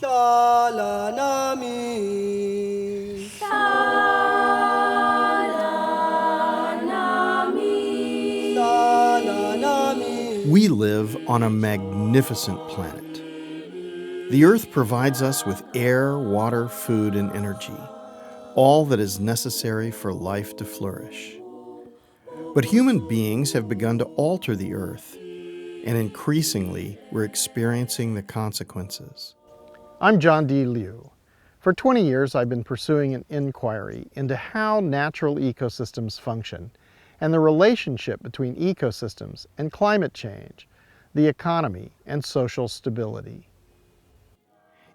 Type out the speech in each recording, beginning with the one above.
Salanami. Salanami. Salanami. We live on a magnificent planet. The Earth provides us with air, water, food, and energy, all that is necessary for life to flourish. But human beings have begun to alter the Earth, and increasingly we're experiencing the consequences. I'm John D. Liu. For 20 years, I've been pursuing an inquiry into how natural ecosystems function and the relationship between ecosystems and climate change, the economy, and social stability.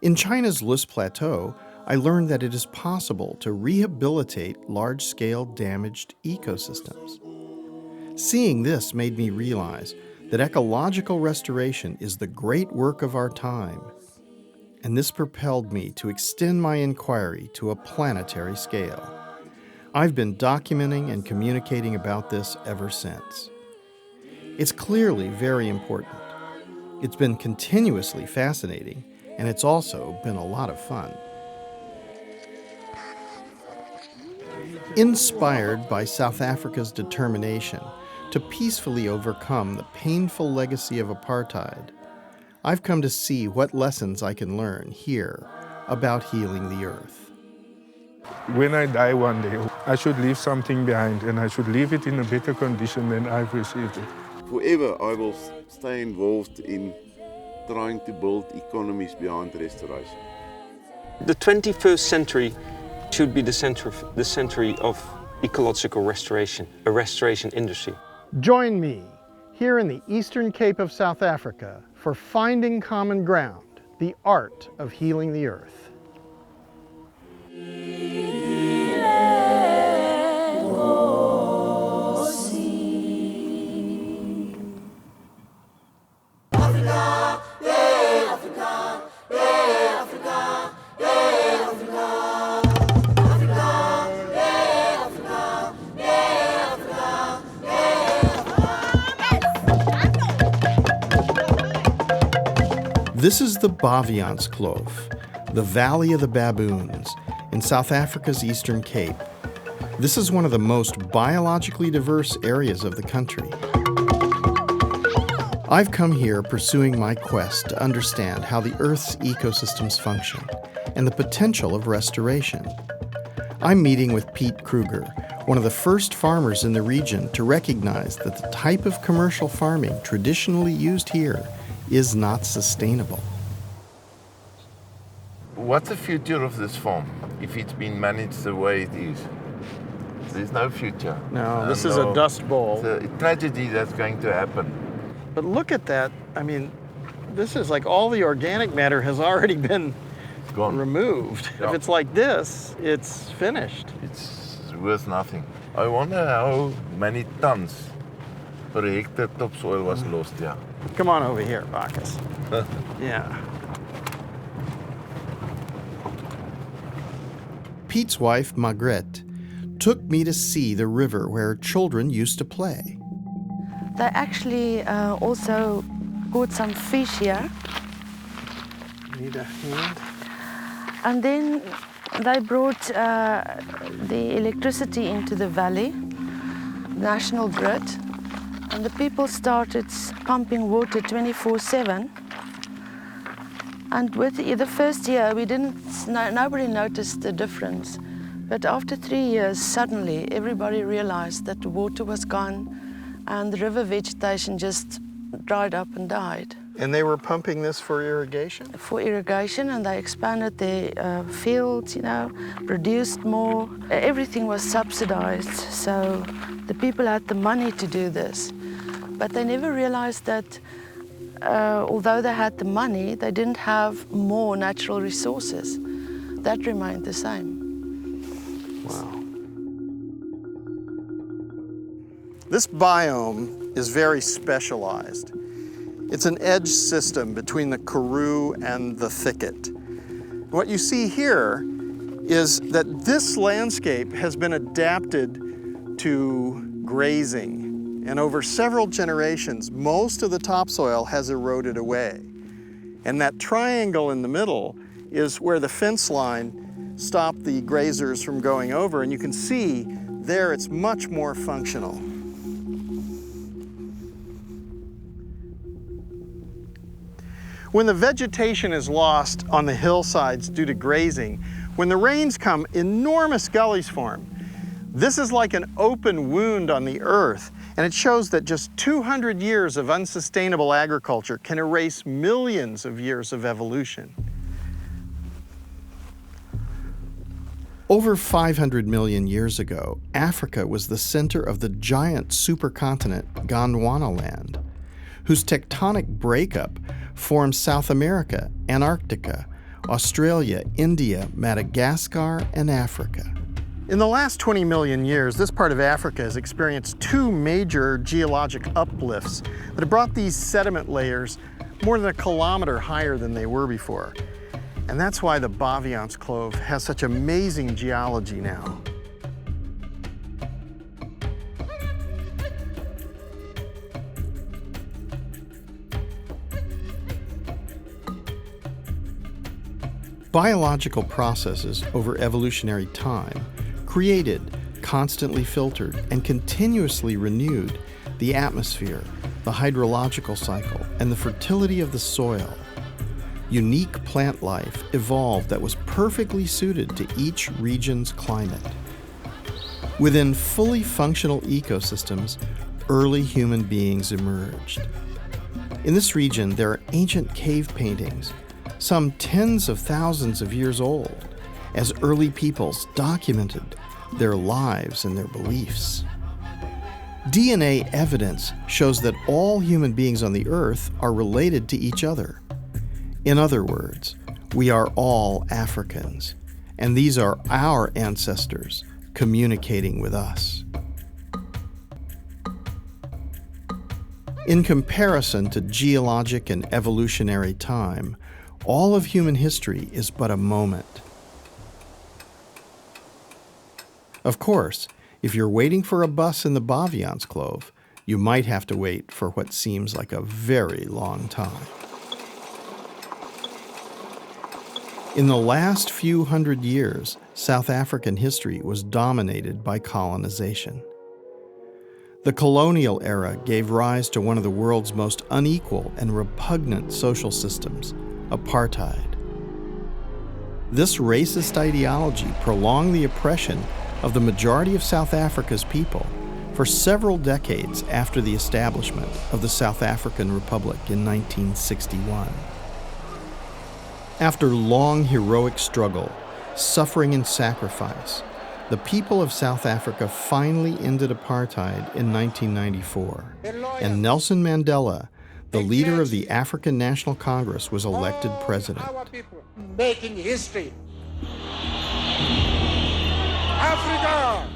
In China's Lus Plateau, I learned that it is possible to rehabilitate large-scale damaged ecosystems. Seeing this made me realize that ecological restoration is the great work of our time, and this propelled me to extend my inquiry to a planetary scale. I've been documenting and communicating about this ever since. It's clearly very important. It's been continuously fascinating, and it's also been a lot of fun. Inspired by South Africa's determination to peacefully overcome the painful legacy of apartheid, I've come to see what lessons I can learn here about healing the Earth. When I die one day, I should leave something behind, and I should leave it in a better condition than I've received it. Forever I will stay involved in trying to build economies behind restoration. The 21st century should be the century of ecological restoration, a restoration industry. Join me here in the Eastern Cape of South Africa for Finding Common Ground, the art of healing the Earth. This is the Baviaanskloof, the Valley of the Baboons, in South Africa's Eastern Cape. This is one of the most biologically diverse areas of the country. I've come here pursuing my quest to understand how the Earth's ecosystems function and the potential of restoration. I'm meeting with Piet Kruger, one of the first farmers in the region to recognize that the type of commercial farming traditionally used here is not sustainable. What's the future of this farm if it's been managed the way it is? There's no future. No, this is a dust bowl. It's a tragedy that's going to happen. But look at that. I mean, this is like all the organic matter has already been Gone. removed. Yeah. If it's like this, it's finished. It's worth nothing. I wonder how many tons per hectare topsoil was lost here. Come on over here, Bacchus. Yeah. Piet's wife, Margrethe, took me to see the river where children used to play. They actually also caught some fish here. Need a hand? And then they brought the electricity into the valley, national grid, and the people started pumping water 24/7. And with the first year, nobody noticed the difference. But after 3 years, suddenly everybody realized that the water was gone and the river vegetation just dried up and died. And they were pumping this for irrigation? For irrigation, and they expanded their fields, produced more. Everything was subsidized, so the people had the money to do this. But they never realized that although they had the money, they didn't have more natural resources. That remained the same. Wow. This biome is very specialized. It's an edge system between the karoo and the thicket. What you see here is that this landscape has been adapted to grazing. And over several generations, most of the topsoil has eroded away. And that triangle in the middle is where the fence line stopped the grazers from going over, and you can see there it's much more functional. When the vegetation is lost on the hillsides due to grazing, when the rains come, enormous gullies form. This is like an open wound on the earth, and it shows that just 200 years of unsustainable agriculture can erase millions of years of evolution. Over 500 million years ago, Africa was the center of the giant supercontinent Gondwanaland, whose tectonic breakup formed South America, Antarctica, Australia, India, Madagascar, and Africa. In the last 20 million years, this part of Africa has experienced two major geologic uplifts that have brought these sediment layers more than a kilometer higher than they were before. And that's why the Baviaanskloof has such amazing geology now. Biological processes over evolutionary time created, constantly filtered, and continuously renewed the atmosphere, the hydrological cycle, and the fertility of the soil. Unique plant life evolved that was perfectly suited to each region's climate. Within fully functional ecosystems, early human beings emerged. In this region, there are ancient cave paintings, some tens of thousands of years old, as early peoples documented their lives and their beliefs. DNA evidence shows that all human beings on the earth are related to each other. In other words, we are all Africans, and these are our ancestors communicating with us. In comparison to geologic and evolutionary time, all of human history is but a moment. Of course, if you're waiting for a bus in the Baviaanskloof, you might have to wait for what seems like a very long time. In the last few hundred years, South African history was dominated by colonization. The colonial era gave rise to one of the world's most unequal and repugnant social systems, apartheid. This racist ideology prolonged the oppression of the majority of South Africa's people for several decades after the establishment of the South African Republic in 1961. After long heroic struggle, suffering and sacrifice, the people of South Africa finally ended apartheid in 1994, and Nelson Mandela, the leader of the African National Congress, was elected president. Our people making history. Africa!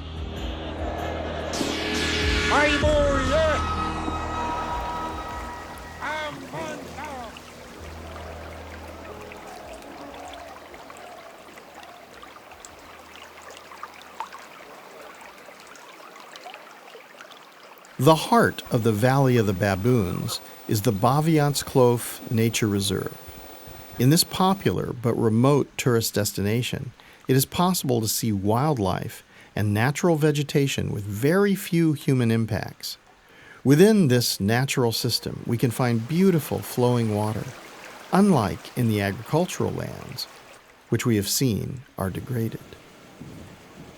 The heart of the Valley of the Baboons is the Baviaanskloof Nature Reserve. In this popular but remote tourist destination, it is possible to see wildlife and natural vegetation with very few human impacts. Within this natural system, we can find beautiful flowing water, unlike in the agricultural lands, which we have seen are degraded.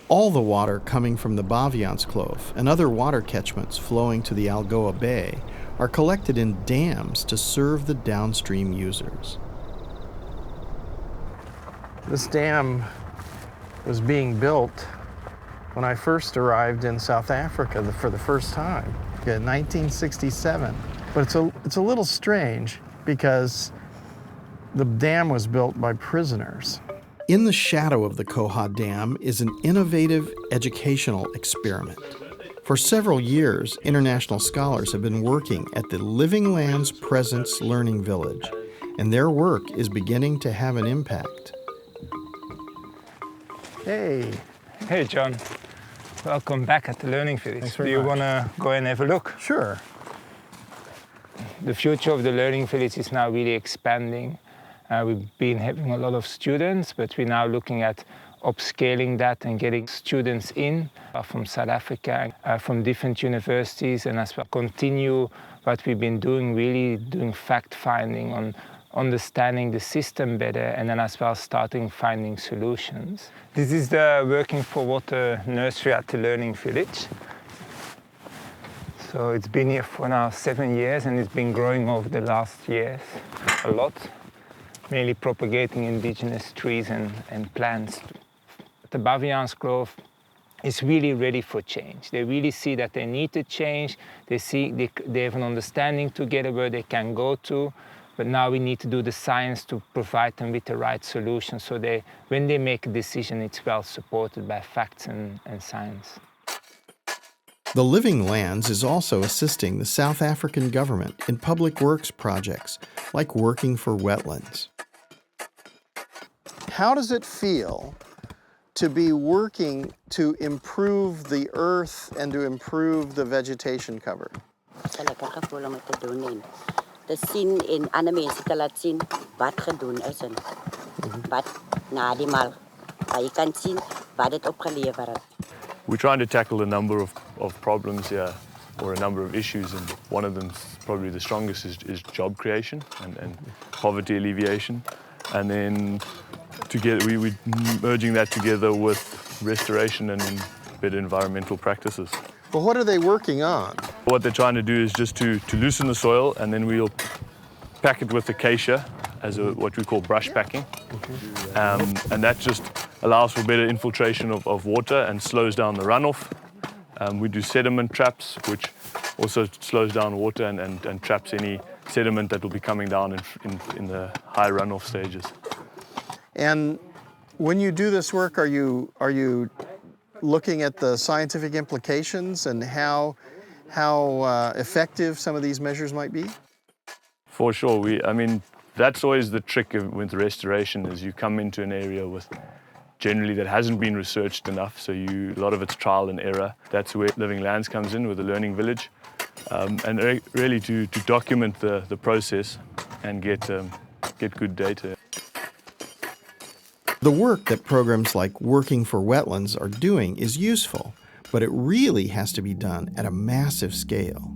All the water coming from the Baviaanskloof and other water catchments flowing to the Algoa Bay are collected in dams to serve the downstream users. This dam was being built when I first arrived in South Africa for the first time in 1967. But it's a little strange because the dam was built by prisoners. In the shadow of the Koha Dam is an innovative educational experiment. For several years, international scholars have been working at the Living Lands Presence Learning Village, and their work is beginning to have an impact. Hey. Hey, John. Welcome back at the Learning Village. Thanks very Do you much. want to go and have a look? Sure. The future of the Learning Village is now really expanding. We've been having a lot of students, but we're now looking at upscaling that and getting students in from South Africa, from different universities, and as well continue what we've been doing, really doing fact-finding on understanding the system better, and then as well starting finding solutions. This is the Working for Water nursery at the Learning Village. So it's been here for now 7 years, and it's been growing over the last years a lot, mainly propagating indigenous trees and plants. The Baviaans Grove is really ready for change. They really see that they need to change. They see they have an understanding together where they can go to, but now we need to do the science to provide them with the right solution, so when they make a decision, it's well supported by facts and science. The Living Lands is also assisting the South African government in public works projects like Working for Wetlands. How does it feel to be working to improve the earth and to improve the vegetation cover? Te sien en ander mense te laat sien wat gedoen is en wat na die mal. Jy kan sien wat dit opgelewer het. We're trying to tackle a number of problems here, or a number of issues, and one of them, probably the strongest, is job creation and poverty alleviation. And then together, we're merging that together with restoration and better environmental practices. Well, what are they working on? What they're trying to do is just to loosen the soil, and then we'll pack it with acacia as what we call brush packing. And that just allows for better infiltration of water and slows down the runoff. We do sediment traps, which also slows down water and traps any sediment that will be coming down in the high runoff stages. And when you do this work, are you looking at the scientific implications and how effective some of these measures might be? For sure. I mean, that's always the trick with restoration, is you come into an area with generally that hasn't been researched enough, so a lot of it's trial and error. That's where Living Lands comes in with the Learning Village, and really to document the process and get good data. The work that programs like Working for Wetlands are doing is useful, but it really has to be done at a massive scale.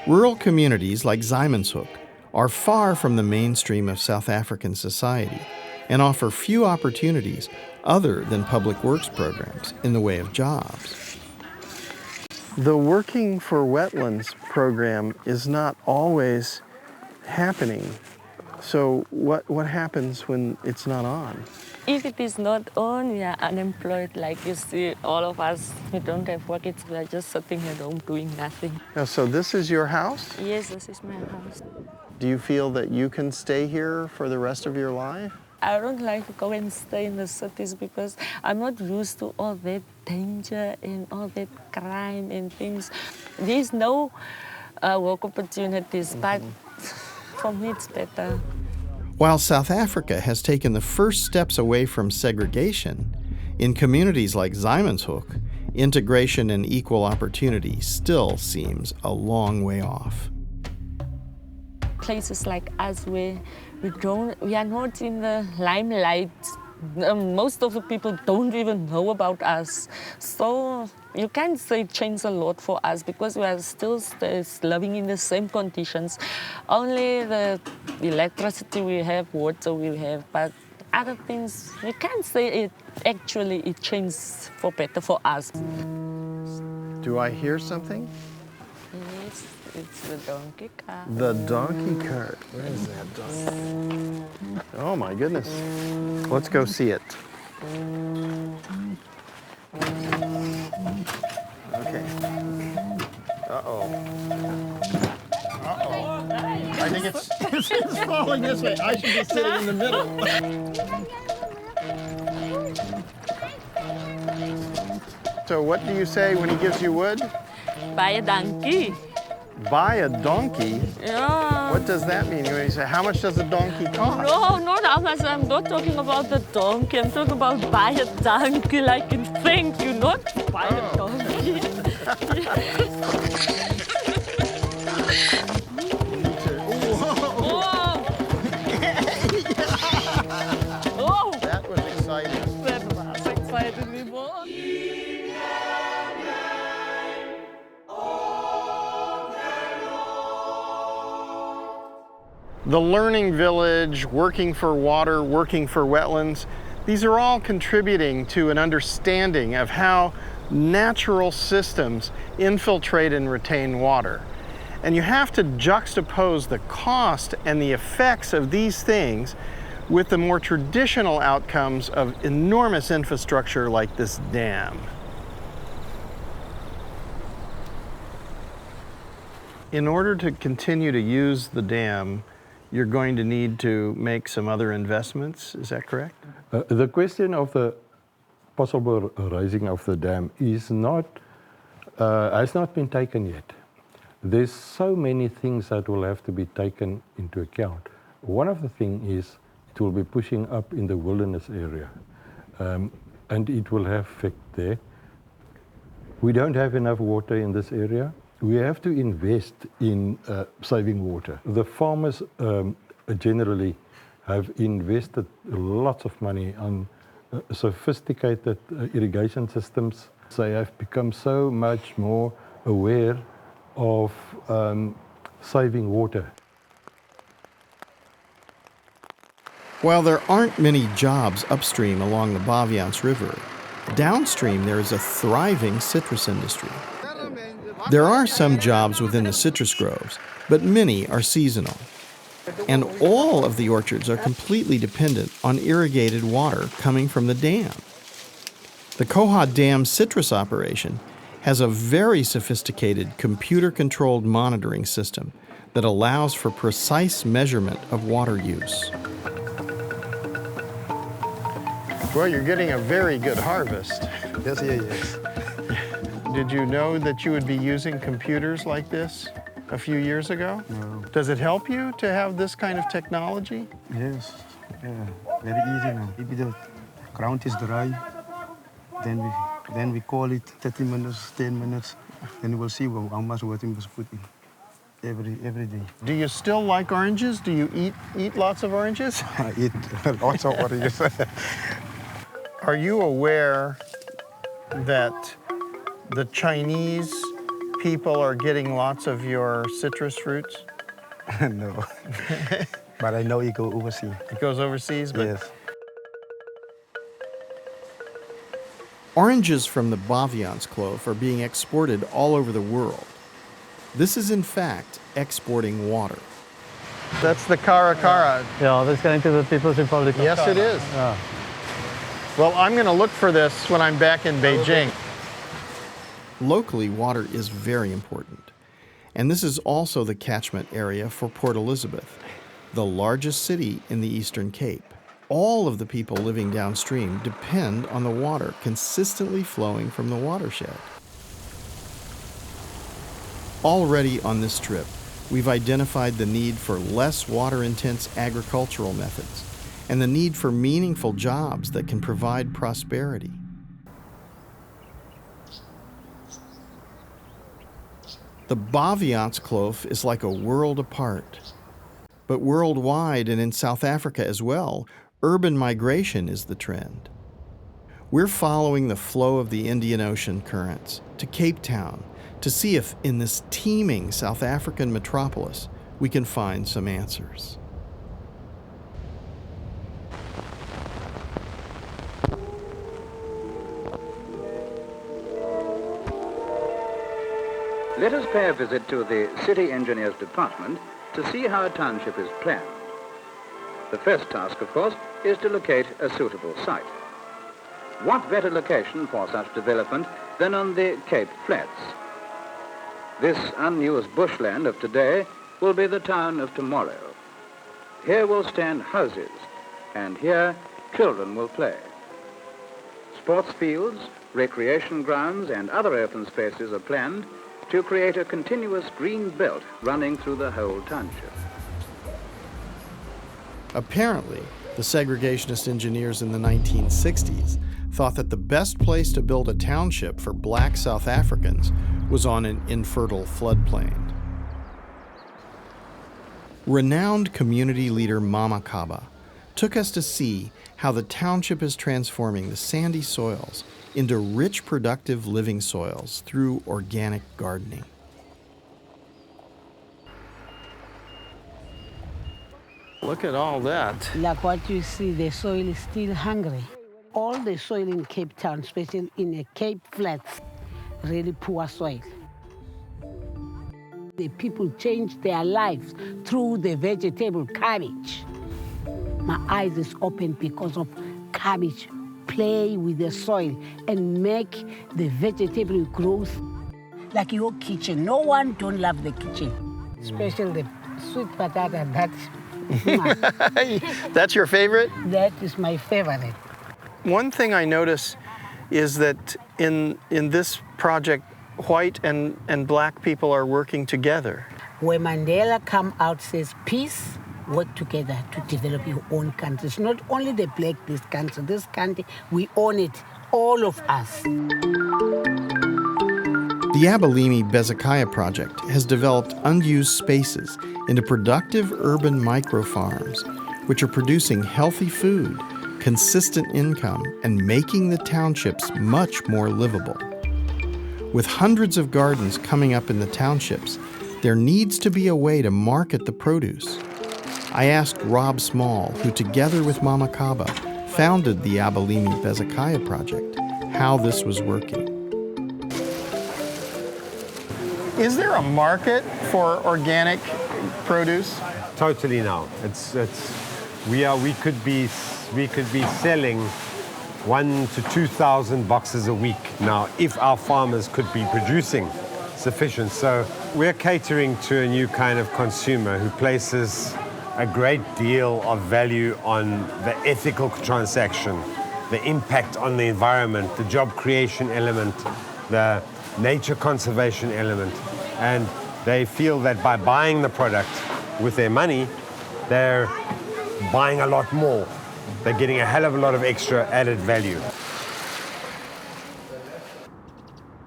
Rural communities like Zymanshoek are far from the mainstream of South African society and offer few opportunities other than public works programs in the way of jobs. The Working for Wetlands program is not always happening. So what happens when it's not on? If it is not on, we are unemployed. Like you see, all of us, we don't have work. We are just sitting at home doing nothing. So this is your house? Yes, this is my house. Do you feel that you can stay here for the rest of your life? I don't like to go and stay in the cities because I'm not used to all that danger and all that crime and things. There's no work opportunities, but for me it's better. While South Africa has taken the first steps away from segregation, in communities like Zymanshoek, integration and equal opportunity still seems a long way off. Places like us where we are not in the limelight. Most of the people don't even know about us. So you can't say it changed a lot for us because we are still living in the same conditions. Only the electricity we have, water we have, but other things, we can't say it changed for better for us. Do I hear something? Yes, it's the donkey cart. The donkey cart. Where is that donkey? Oh my goodness. Let's go see it. Okay. Uh-oh. Uh-oh. I think it's falling this way. I should be sitting in the middle. So what do you say when he gives you wood? Baie dankie. Buy a donkey? Yeah. What does that mean? When you say, how much does a donkey cost? No, not how much. I'm not talking about the donkey. I'm talking about buy a donkey like in think, you not buy a donkey. Oh. That was exciting. That was exciting. The learning village, working for water, working for wetlands, these are all contributing to an understanding of how natural systems infiltrate and retain water. And you have to juxtapose the cost and the effects of these things with the more traditional outcomes of enormous infrastructure like this dam. In order to continue to use the dam, you're going to need to make some other investments, is that correct? The question of the possible raising of the dam is not, has not been taken yet. There's so many things that will have to be taken into account. One of the things is it will be pushing up in the wilderness area, and it will have effect there. We don't have enough water in this area. We have to invest in saving water. The farmers generally have invested lots of money on sophisticated irrigation systems. They have become so much more aware of saving water. While there aren't many jobs upstream along the Baviance River, downstream there is a thriving citrus industry. There are some jobs within the citrus groves, but many are seasonal. And all of the orchards are completely dependent on irrigated water coming from the dam. The Koha Dam citrus operation has a very sophisticated computer-controlled monitoring system that allows for precise measurement of water use. Well, you're getting a very good harvest. Yes, yes. Did you know that you would be using computers like this a few years ago? No. Does it help you to have this kind of technology? Yes, yeah, very easy now. If the ground is dry, then we call it 30 minutes, 10 minutes, then we'll see how much water we must put in every day. Do you still like oranges? Do you eat lots of oranges? I eat lots of oranges. Are you aware that the Chinese people are getting lots of your citrus fruits? No, but I know it goes overseas. It goes overseas? But yes. Oranges from the Baviance clove are being exported all over the world. This is in fact exporting water. That's the Cara Cara. Yeah, that's going to the People's Republic of Yes, China. it is. Yeah. Well, I'm going to look for this when I'm back in Beijing. Locally, water is very important. And this is also the catchment area for Port Elizabeth, the largest city in the Eastern Cape. All of the people living downstream depend on the water consistently flowing from the watershed. Already on this trip, we've identified the need for less water-intense agricultural methods and the need for meaningful jobs that can provide prosperity. The Baviance Kloof is like a world apart. But worldwide and in South Africa as well, urban migration is the trend. We're following the flow of the Indian Ocean currents to Cape Town to see if in this teeming South African metropolis we can find some answers. Let us pay a visit to the City Engineers Department to see how a township is planned. The first task, of course, is to locate a suitable site. What better location for such development than on the Cape Flats? This unused bushland of today will be the town of tomorrow. Here will stand houses, and here children will play. Sports fields, recreation grounds, and other open spaces are planned to create a continuous green belt running through the whole township. Apparently, the segregationist engineers in the 1960s thought that the best place to build a township for black South Africans was on an infertile floodplain. Renowned community leader Mama Kaba took us to see how the township is transforming the sandy soils into rich, productive living soils through organic gardening. Look at all that. Like what you see, the soil is still hungry. All the soil in Cape Town, especially in the Cape Flats, really poor soil. The people changed their lives through the vegetable cabbage. My eyes is open because of cabbage. Play with the soil and make the vegetable growth. Like your kitchen, no one don't love the kitchen. Especially the sweet potato, That's your favorite? That is my favorite. One thing I notice is that in this project, white and black people are working together. When Mandela come out, says peace, work together to develop your own country. It's not only the black, this country, we own it, all of us. The Abalimi Bezekiah project has developed unused spaces into productive urban micro-farms, which are producing healthy food, consistent income, and making the townships much more livable. With hundreds of gardens coming up in the townships, there needs to be a way to market the produce. I asked Rob Small, who together with Mama Kaba founded the Abalimi Bezekiah project, how this was working. Is there a market for organic produce? Totally now. We could be selling 1,000 to 2,000 boxes a week now if our farmers could be producing sufficient. So we're catering to a new kind of consumer who places a great deal of value on the ethical transaction, the impact on the environment, the job creation element, the nature conservation element. And they feel that by buying the product with their money, they're buying a lot more. They're getting a hell of a lot of extra added value.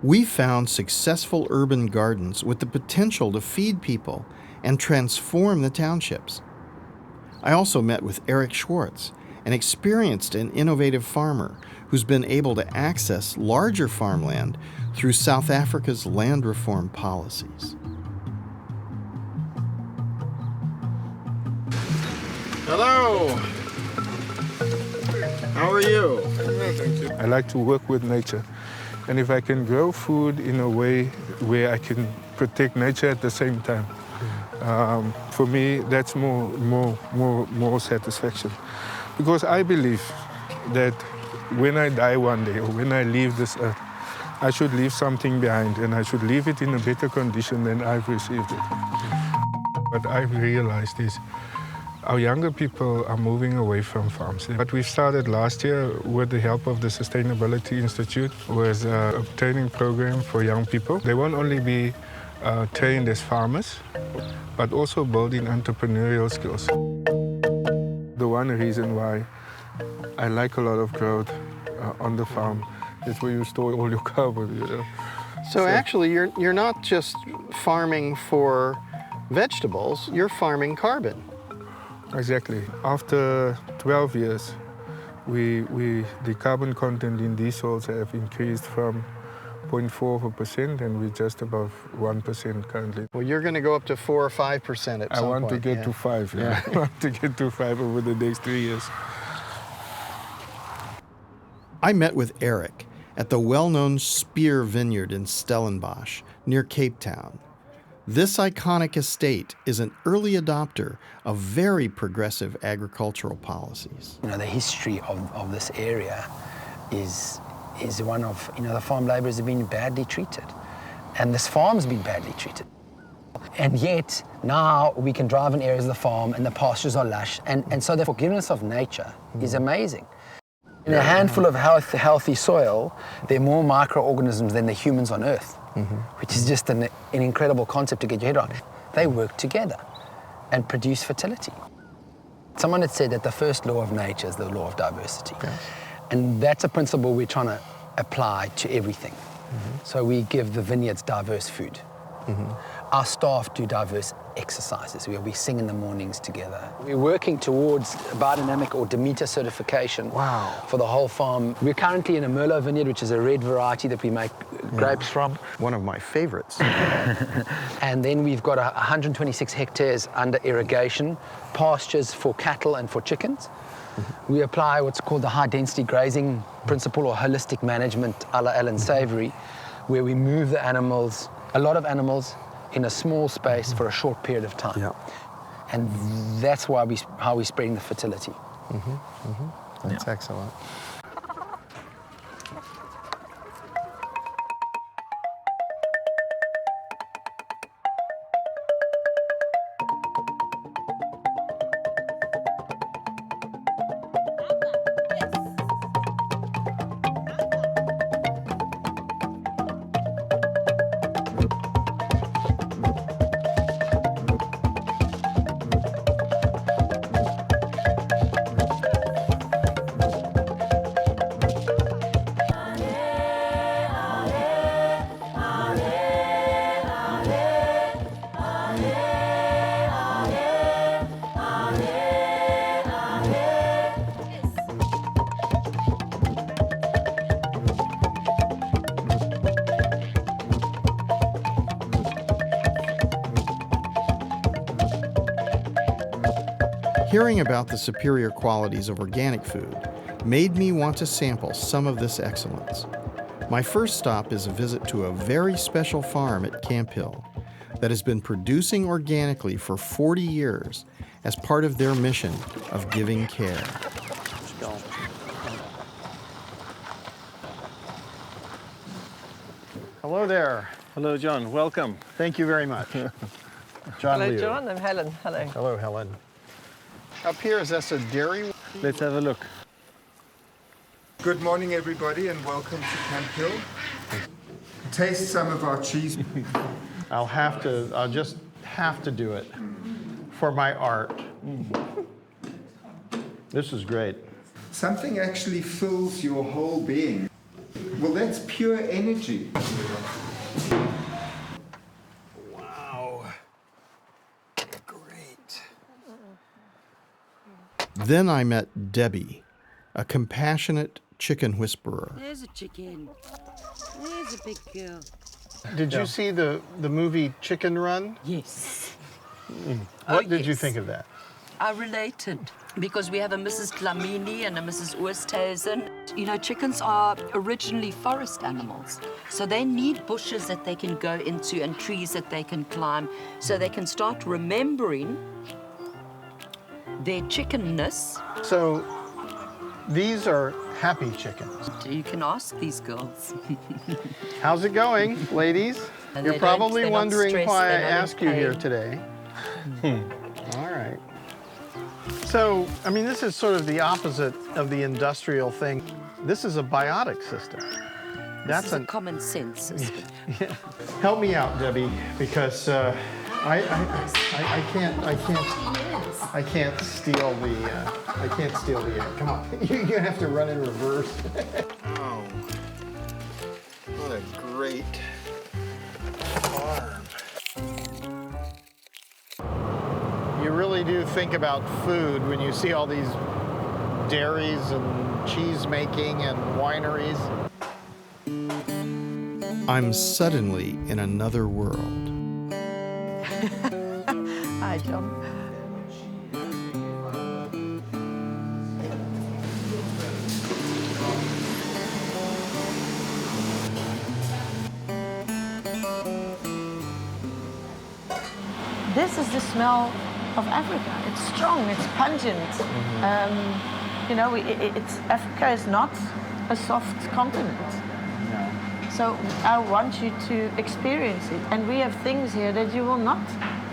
We found successful urban gardens with the potential to feed people and transform the townships. I also met with Eric Schwartz, an experienced and innovative farmer who's been able to access larger farmland through South Africa's land reform policies. Hello. How are you? Thank you. I like to work with nature. And if I can grow food in a way where I can protect nature at the same time, for me, that's more satisfaction. Because I believe that when I die one day, or when I leave this earth, I should leave something behind, and I should leave it in a better condition than I've received it. What I've realized is our younger people are moving away from farms. What we started last year with the help of the Sustainability Institute was a training program for young people. They won't only be trained as farmers, but also building entrepreneurial skills. The one reason why I like a lot of growth on the farm is where you store all your carbon, you know. So actually, you're not just farming for vegetables, you're farming carbon. Exactly. After 12 years, the carbon content in these soils have increased from 0.4% and we're just above 1% currently. Well, you're going to go up to 4 or 5% at some point. I want to get to 5. Yeah. I want to get to 5 over the next 3 years. I met with Eric at the well-known Spear Vineyard in Stellenbosch, near Cape Town. This iconic estate is an early adopter of very progressive agricultural policies. You know, the history of this area is one of, you know, the farm labourers have been badly treated. And this farm's been badly treated. And yet, now we can drive in areas of the farm and the pastures are lush. And so the forgiveness of nature is amazing. In a handful of healthy soil, there are more microorganisms than the humans on Earth. which is just an incredible concept to get your head around. They work together and produce fertility. Someone had said that the first law of nature is the law of diversity. Yes. And that's a principle we're trying to apply to everything. So we give the vineyards diverse food. Our staff do diverse exercises where we sing in the mornings together. We're working towards biodynamic or Demeter certification for the whole farm. We're currently in a Merlot vineyard, which is a red variety that we make grapes from. One of my favorites. And then we've got 126 hectares under irrigation, pastures for cattle and for chickens. We apply what's called the high-density grazing principle or holistic management a la Alan Savory, where we move the animals, a lot of animals, in a small space for a short period of time. Yeah. And that's why how we're spreading the fertility. That's excellent. Hearing about the superior qualities of organic food made me want to sample some of this excellence. My first stop is a visit to a very special farm at Camp Hill that has been producing organically for 40 years as part of their mission of giving care. Hello there. Hello, John. Welcome. Thank you very much. John Hello, Liu. John. I'm Helen. Hello. Hello, Helen. Up here, is that a dairy? Let's have a look. Good morning, everybody, and welcome to Camp Hill. Taste some of our cheese. I'll just have to do it for my art. This is great. Something actually fills your whole being. Well, that's pure energy. Wow. Great. Then I met Debbie, a compassionate chicken whisperer. There's a chicken. There's a big girl. Did you see the movie Chicken Run? Yes. What did you think of that? I related because we have a Mrs. Dlamini and a Mrs. Oosthuizen. You know, chickens are originally forest animals, so they need bushes that they can go into and trees that they can climb, so they can start remembering their chickenness. So these are happy chickens. You can ask these girls. How's it going, ladies? And You're they probably don't wondering stress, why I they're not in asked you here pain. today. All right. So, I mean, this is sort of the opposite of the industrial thing. This is a biotic system. This is a common sense system. Yeah. Help me out, Debbie, because I can't steal the egg. Come on, you're gonna have to run in reverse. Oh, what a great farm. You really do think about food when you see all these dairies and cheese making and wineries. I'm suddenly in another world. Hi, John. This is the smell of Africa. It's strong, it's pungent. You know, Africa is not a soft continent. No. So I want you to experience it. And we have things here that you will not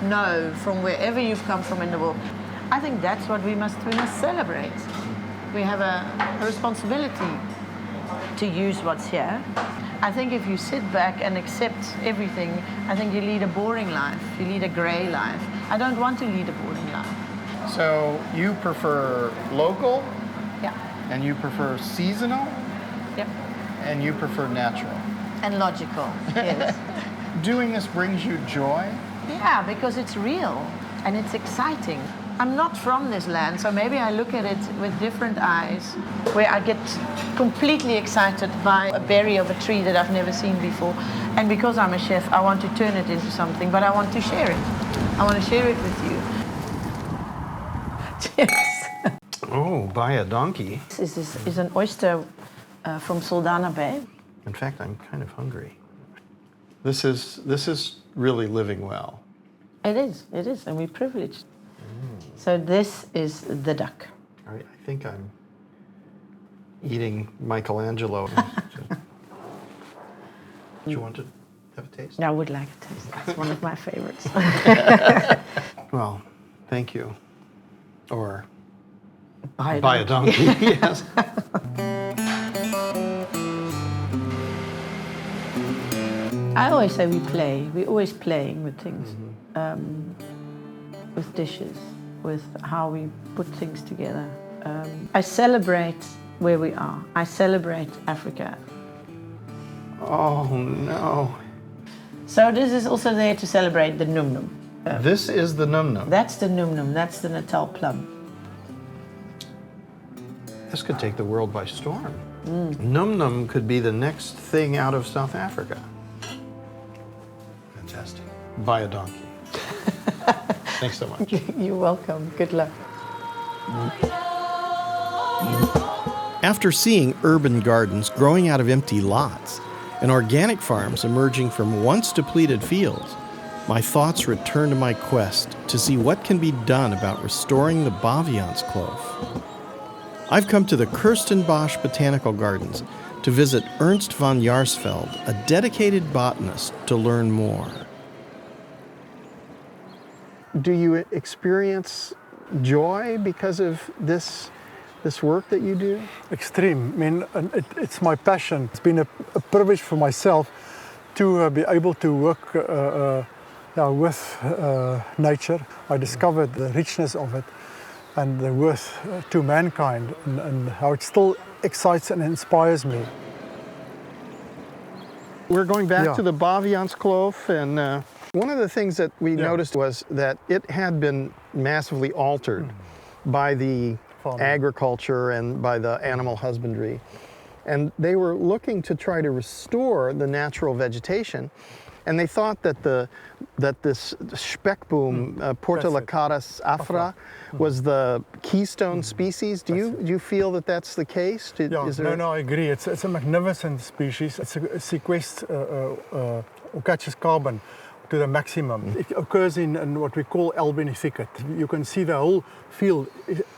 know from wherever you've come from in the world. I think that's what we must celebrate. We have a responsibility to use what's here. I think if you sit back and accept everything, I think you lead a boring life. You lead a grey life. I don't want to lead a boring life. So you prefer local? Yeah. And you prefer seasonal? Yep. And you prefer natural? And logical, yes. Doing this brings you joy? Yeah, because it's real and it's exciting. I'm not from this land, so maybe I look at it with different eyes, where I get completely excited by a berry of a tree that I've never seen before. And because I'm a chef, I want to turn it into something, but I want to share it. I want to share it with you. Cheers. Oh, buy a donkey. This is an oyster from Saldanha Bay. In fact, I'm kind of hungry. This is really living well. It is, and we're privileged. So this is the duck. I think I'm eating Michelangelo. Do you want to have a taste? I would like a taste. It's one of my favorites. Well, thank you. Or buy a donkey. Yes. I always say we play. We're always playing with things, with dishes, with how we put things together. I celebrate where we are. I celebrate Africa. Oh, no. So this is also there to celebrate the Num Num. This is the Num Num. That's the Num Num. That's the Natal plum. This could take the world by storm. Num Num could be the next thing out of South Africa. Fantastic. Buy a donkey. Thanks so much. You're welcome. Good luck. After seeing urban gardens growing out of empty lots and organic farms emerging from once depleted fields, my thoughts return to my quest to see what can be done about restoring the Baviaanskloof. I've come to the Kirstenbosch Botanical Gardens to visit Ernst van Jaarsveld, a dedicated botanist, to learn more. Do you experience joy because of this work that you do? Extreme. I mean, it's my passion. It's been a privilege for myself to be able to work with nature. I discovered the richness of it and the worth to mankind, and how it still excites and inspires me. We're going back to the Baviaanskloof, and one of the things that we noticed was that it had been massively altered by the agriculture and by the animal husbandry. And they were looking to try to restore the natural vegetation. And they thought that this Spekboom, Portulacaris afra, was the keystone species. Do you feel that that's the case? No, I agree. It's a magnificent species. It sequestrates or catches carbon to the maximum. It occurs in what we call Albany thicket. You can see the whole field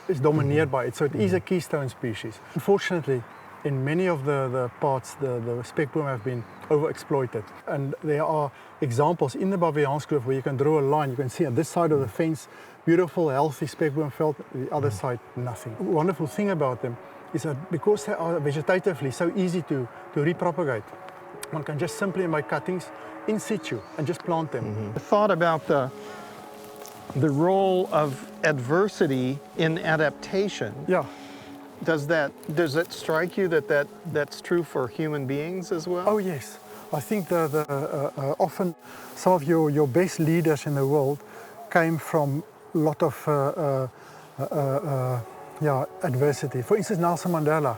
is dominated by it. So it is a keystone species. Unfortunately, in many of the parts, the spekboom have been overexploited. And there are examples in the Baviaanskloof where you can draw a line. You can see on this side of the fence, beautiful, healthy spekboom veld, the other side, nothing. The wonderful thing about them is that because they are vegetatively so easy to repropagate, one can just simply make cuttings in situ and just plant them. I thought about the role of adversity in adaptation. Yeah. Does it strike you that's true for human beings as well? Oh yes, I think often some of your best leaders in the world came from a lot of adversity. For instance, Nelson Mandela.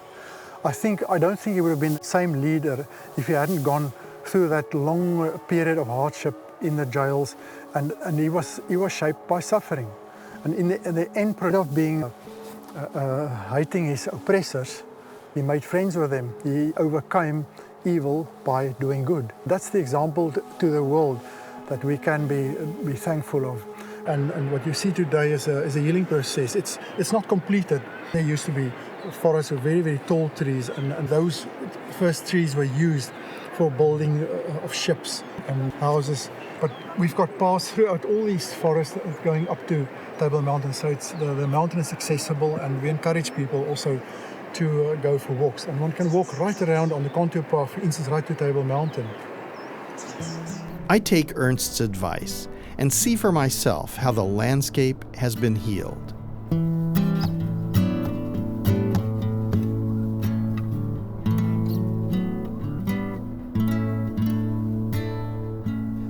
I don't think he would have been the same leader if he hadn't gone through that long period of hardship in the jails, and he was shaped by suffering. And in the end product of being hating his oppressors, he made friends with them. He overcame evil by doing good. That's the example to the world that we can be thankful of. And what you see today is a healing process. It's not completed. There used to be forests with very, very tall trees, and those first trees were used for building of ships and houses. But we've got paths throughout all these forests going up to Table Mountain, so the mountain is accessible, and we encourage people also to go for walks. And one can walk right around on the contour path, for instance, right to Table Mountain. I take Ernst's advice and see for myself how the landscape has been healed.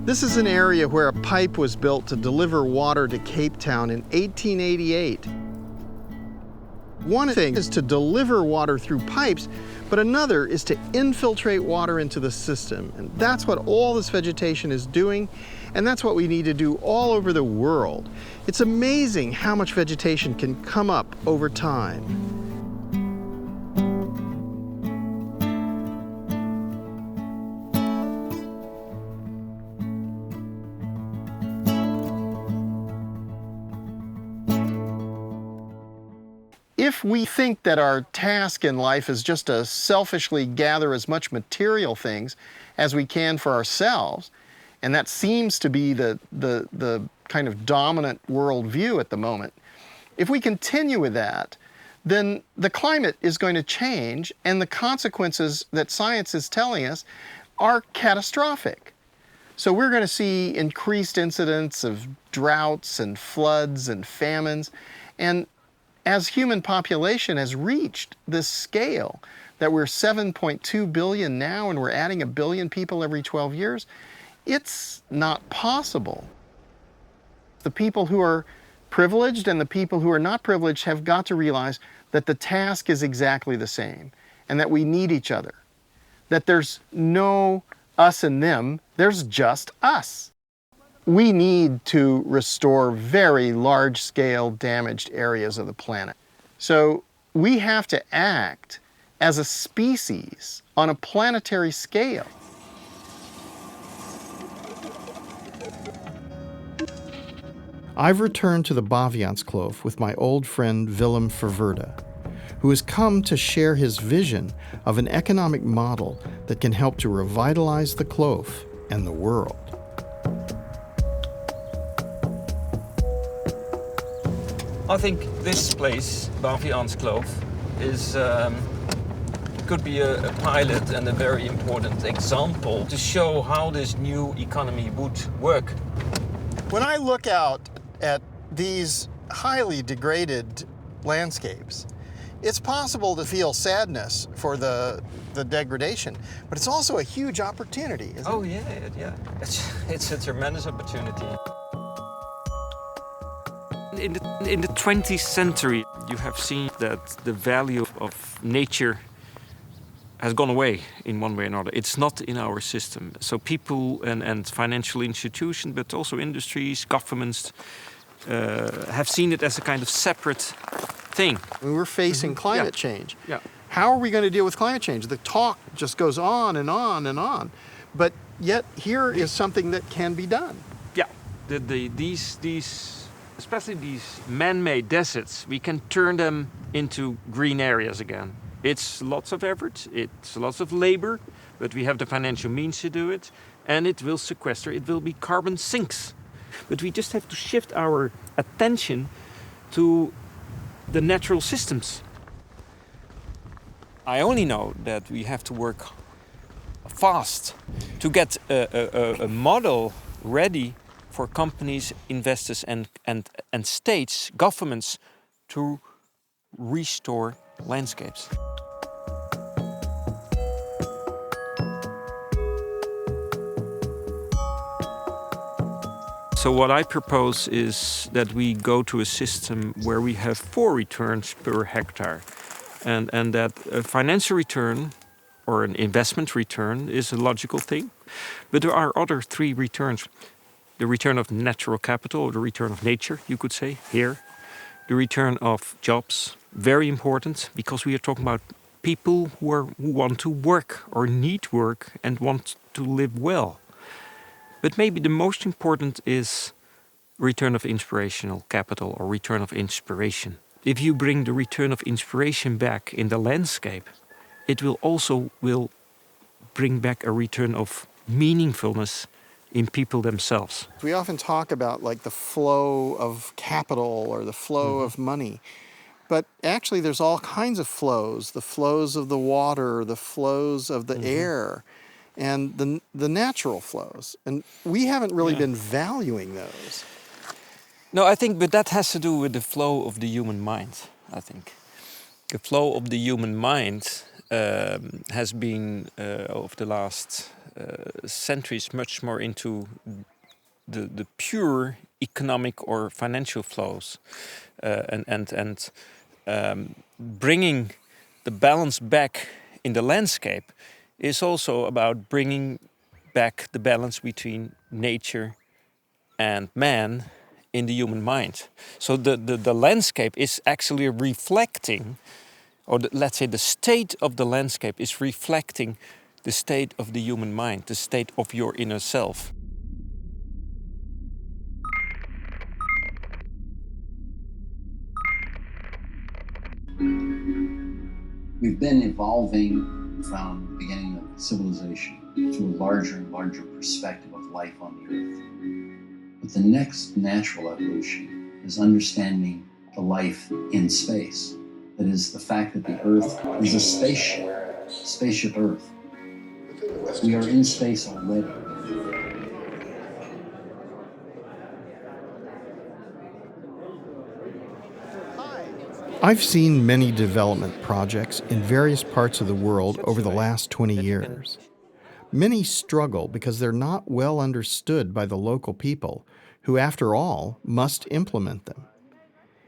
This is an area where a pipe was built to deliver water to Cape Town in 1888. One thing is to deliver water through pipes, but another is to infiltrate water into the system. And that's what all this vegetation is doing, and that's what we need to do all over the world. It's amazing how much vegetation can come up over time. If we think that our task in life is just to selfishly gather as much material things as we can for ourselves, and that seems to be the kind of dominant worldview at the moment, if we continue with that, then the climate is going to change, and the consequences that science is telling us are catastrophic. So we're going to see increased incidents of droughts and floods and famines, and as human population has reached this scale that we're 7.2 billion now and we're adding 1 billion people every 12 years, it's not possible. The people who are privileged and the people who are not privileged have got to realize that the task is exactly the same and that we need each other. That there's no us and them, there's just us. We need to restore very large-scale damaged areas of the planet. So we have to act as a species on a planetary scale. I've returned to the Baviaanskloof with my old friend Willem Verwoerde, who has come to share his vision of an economic model that can help to revitalize the kloof and the world. I think this place, Baviaanskloof, is could be a pilot and a very important example to show how this new economy would work. When I look out at these highly degraded landscapes, it's possible to feel sadness for the degradation, but it's also a huge opportunity, isn't it? Yeah. It's a tremendous opportunity. In the 20th century, you have seen that the value of nature has gone away in one way or another. It's not in our system. So people and financial institutions, but also industries, governments, have seen it as a kind of separate thing. We're facing climate change. Yeah. How are we going to deal with climate change? The talk just goes on and on and on. But yet here is something that can be done. Yeah. Especially these man-made deserts, we can turn them into green areas again. It's lots of effort, it's lots of labor, but we have the financial means to do it, and it will sequester, it will be carbon sinks. But we just have to shift our attention to the natural systems. I only know that we have to work fast to get a model ready for companies, investors, and states, governments, to restore landscapes. So what I propose is that we go to a system where we have 4 returns per hectare, and that a financial return or an investment return is a logical thing, but there are other 3 returns. The return of natural capital, or the return of nature, you could say, here. The return of jobs, very important, because we are talking about people who want to work or need work and want to live well. But maybe the most important is return of inspirational capital or return of inspiration. If you bring the return of inspiration back in the landscape, it will also bring back a return of meaningfulness in people themselves. We often talk about like the flow of capital or the flow of money. but actually there's all kinds of flows, the flows of the water, the flows of the air, and the natural flows. And we haven't really been valuing those. No, I think, but that has to do with the flow of the human mind, I think. The flow of the human mind has been, over the last centuries, much more into the pure economic or financial flows, and bringing the balance back in the landscape is also about bringing back the balance between nature and man in the human mind. So the landscape is actually reflecting, or let's say the state of the landscape is reflecting the state of the human mind, the state of your inner self. We've been evolving from the beginning of civilization to a larger and larger perspective of life on the earth. But the next natural evolution is understanding the life in space. That is, the fact that the earth is a spaceship Earth. We are in space already. I've seen many development projects in various parts of the world over the last 20 years. Many struggle because they're not well understood by the local people, who, after all, must implement them.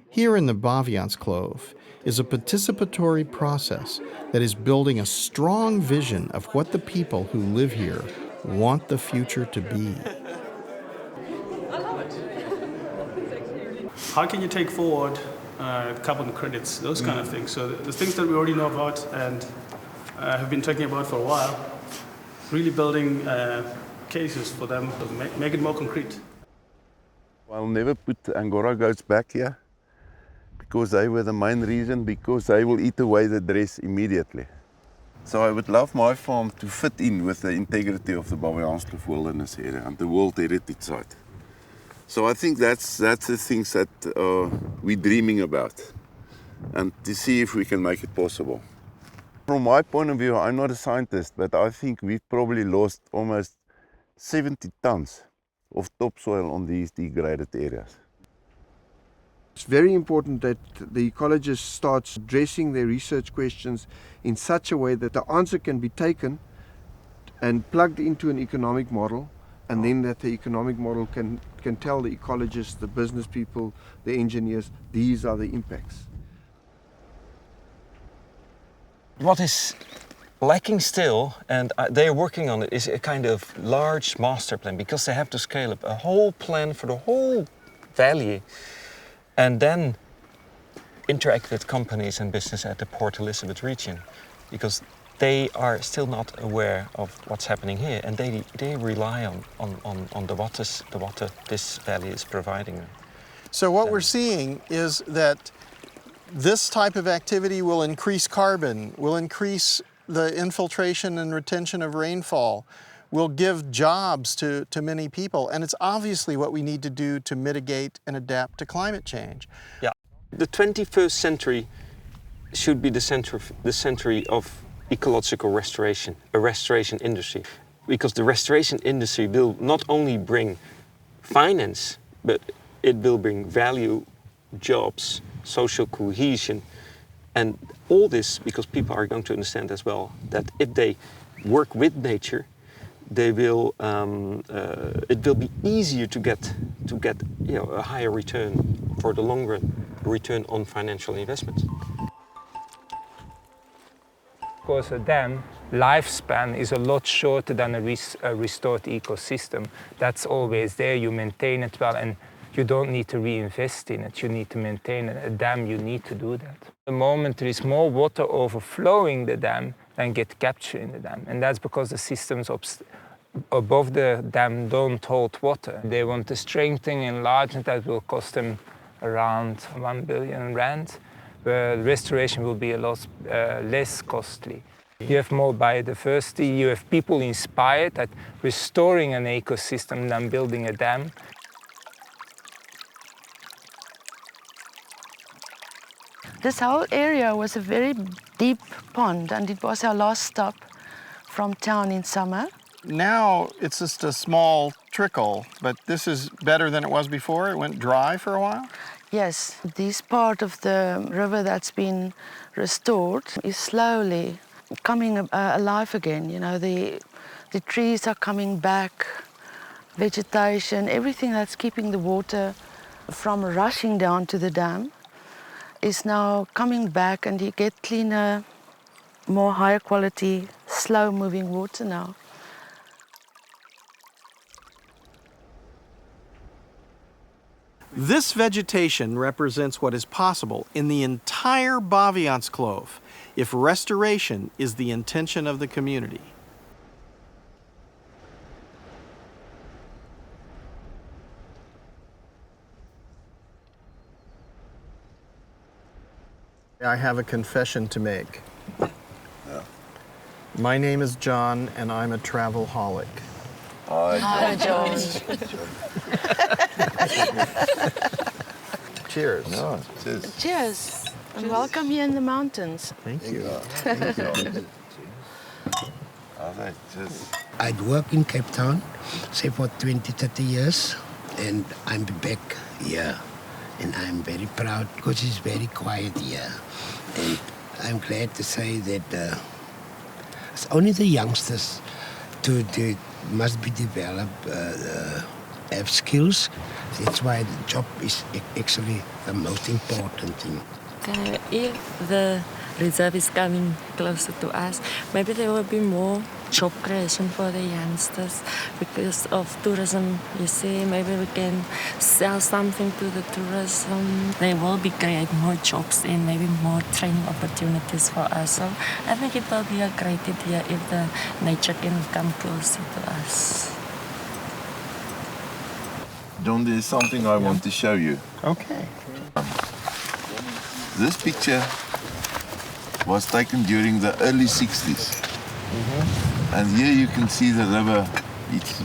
Here in the Baviaanskloof is a participatory process that is building a strong vision of what the people who live here want the future to be. How can you take forward carbon credits, those kind of things? So the things that we already know about and have been talking about for a while, really building cases for them to make it more concrete. I'll never put Angora goats back here because they were the main reason, because they will eat away the dress immediately. So I would love my farm to fit in with the integrity of the Baviaanskloof Wilderness Area and the World Heritage Site. So I think that's the things that we're dreaming about, and to see if we can make it possible. From my point of view, I'm not a scientist, but I think we've probably lost almost 70 tons of topsoil on these degraded areas. It's very important that the ecologist starts addressing their research questions in such a way that the answer can be taken and plugged into an economic model, and then that the economic model can tell the ecologists, the business people, the engineers, these are the impacts. What is lacking still, and they're working on it, is a kind of large master plan, because they have to scale up a whole plan for the whole valley and then interact with companies and business at the Port Elizabeth region, because they are still not aware of what's happening here, and they rely on the water this valley is providing them. So what we're seeing is that this type of activity will increase carbon, will increase the infiltration and retention of rainfall, will give jobs to many people, and it's obviously what we need to do to mitigate and adapt to climate change. Yeah, the 21st century should be the century of ecological restoration, a restoration industry, because the restoration industry will not only bring finance, but it will bring value, jobs, social cohesion, and all this because people are going to understand as well that if they work with nature, they will. It will be easier to get a higher return for the long run, return on financial investments. Of course, a dam lifespan is a lot shorter than a restored ecosystem. That's always there. You maintain it well, and you don't need to reinvest in it. You need to maintain it. A dam, you need to do that. At the moment, there is more water overflowing the dam than get captured in the dam, and that's because the systems above the dam don't hold water. They want to strengthen and enlarge it. That will cost them around 1 billion rand. The restoration will be a lot less costly. You have more biodiversity, you have people inspired at restoring an ecosystem than building a dam. This whole area was a very deep pond, and it was our last stop from town in summer. Now it's just a small trickle, but this is better than it was before. It went dry for a while. Yes, this part of the river that's been restored is slowly coming alive again. You know, the trees are coming back, vegetation, everything that's keeping the water from rushing down to the dam is now coming back, and you get cleaner, more higher quality, slow moving water now. This vegetation represents what is possible in the entire Baviaanskloof if restoration is the intention of the community. I have a confession to make. My name is John, and I'm a travel-holic. Hi, John. Cheers. No, cheers. Cheers. And welcome here in the mountains. Thank you. I'd worked in Cape Town, say for 20, 30 years, and I'm back here. And I'm very proud because it's very quiet here. And I'm glad to say that it's only the youngsters must be developed, have skills. That's why the job is actually the most important thing. If the reserve is coming closer to us, maybe there will be more job creation for the youngsters because of tourism. You see, maybe we can sell something to the tourism. They will be creating more jobs and maybe more training opportunities for us. So I think it will be a great idea if the nature can come closer to us. John, there's something I want to show you. Okay. This picture was taken during the early 60s. And here you can see the river. It's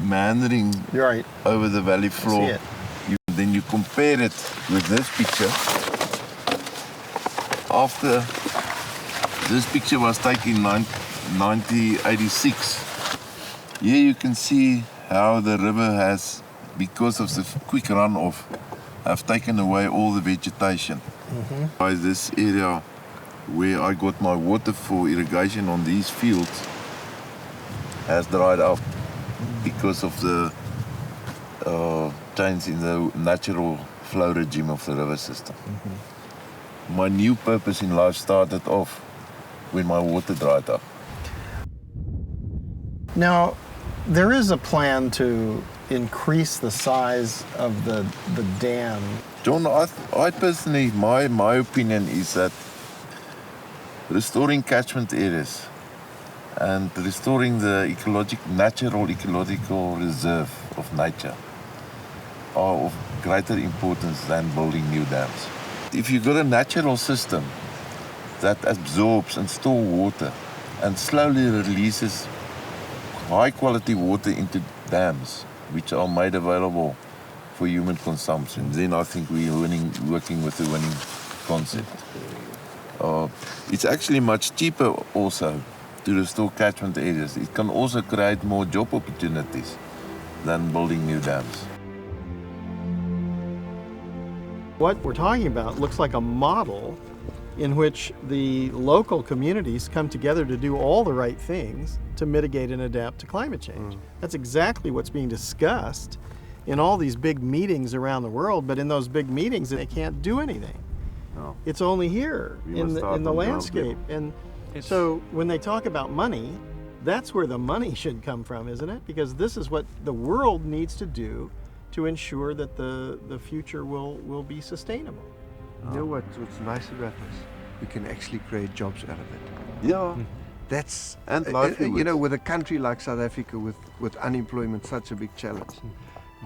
meandering over the valley floor. Then you compare it with this picture. After this picture was taken in 1986, here you can see how the river has, because of the quick runoff, have taken away all the vegetation. By this area where I got my water for irrigation on these fields has dried up because of the change in the natural flow regime of the river system. My new purpose in life started off when my water dried up. Now, there is a plan to increase the size of the dam. John, I personally, my opinion is that restoring catchment areas and restoring the natural ecological reserve of nature are of greater importance than building new dams. If you've got a natural system that absorbs and stores water and slowly releases high quality water into dams, which are made available for human consumption, then I think we're working with a winning concept. It's actually much cheaper also to restore catchment areas. It can also create more job opportunities than building new dams. What we're talking about looks like a model in which the local communities come together to do all the right things to mitigate and adapt to climate change. That's exactly what's being discussed in all these big meetings around the world, but in those big meetings they can't do anything. No. It's only here in the landscape. And so when they talk about money, that's where the money should come from, isn't it? Because this is what the world needs to do to ensure that the future will be sustainable. You know what's nice about this? We can actually create jobs out of it. Yeah. That's, and you know, with a country like South Africa with unemployment such a big challenge,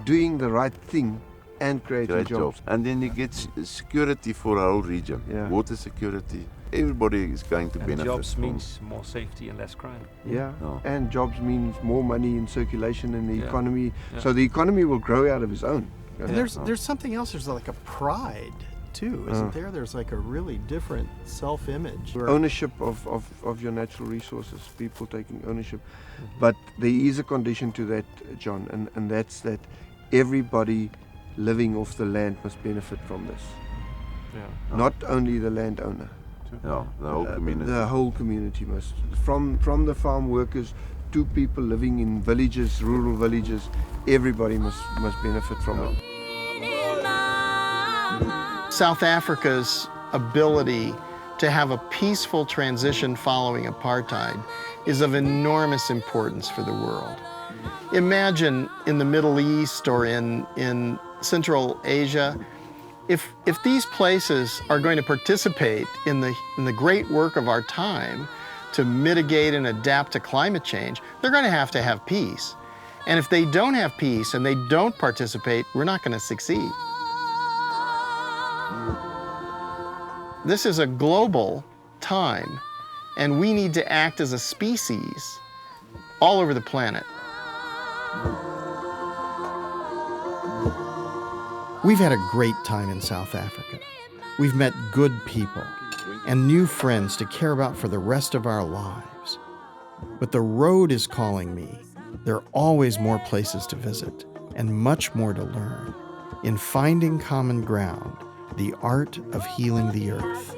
doing the right thing and creating jobs. And then you get security for our whole region, water security. Everybody is going to benefit. Jobs means more safety and less crime. Yeah, and jobs means more money in circulation in the economy. So the economy will grow out of its own. And there's something else, there's like a pride too, isn't there? There's like a really different self-image. Ownership of your natural resources, people taking ownership. But there is a condition to that, John, and that's that everybody living off the land must benefit from this. Yeah. Not only the landowner. Yeah, the whole community. The whole community must. From the farm workers to people living in villages, rural villages, everybody must benefit from it. South Africa's ability to have a peaceful transition following apartheid is of enormous importance for the world. Imagine in the Middle East or in Central Asia, if these places are going to participate in the great work of our time to mitigate and adapt to climate change, they're going to have peace. And if they don't have peace and they don't participate, we're not going to succeed. This is a global time, and we need to act as a species all over the planet. We've had a great time in South Africa. We've met good people and new friends to care about for the rest of our lives. But the road is calling me. There are always more places to visit and much more to learn. In Finding Common Ground, the art of healing the earth.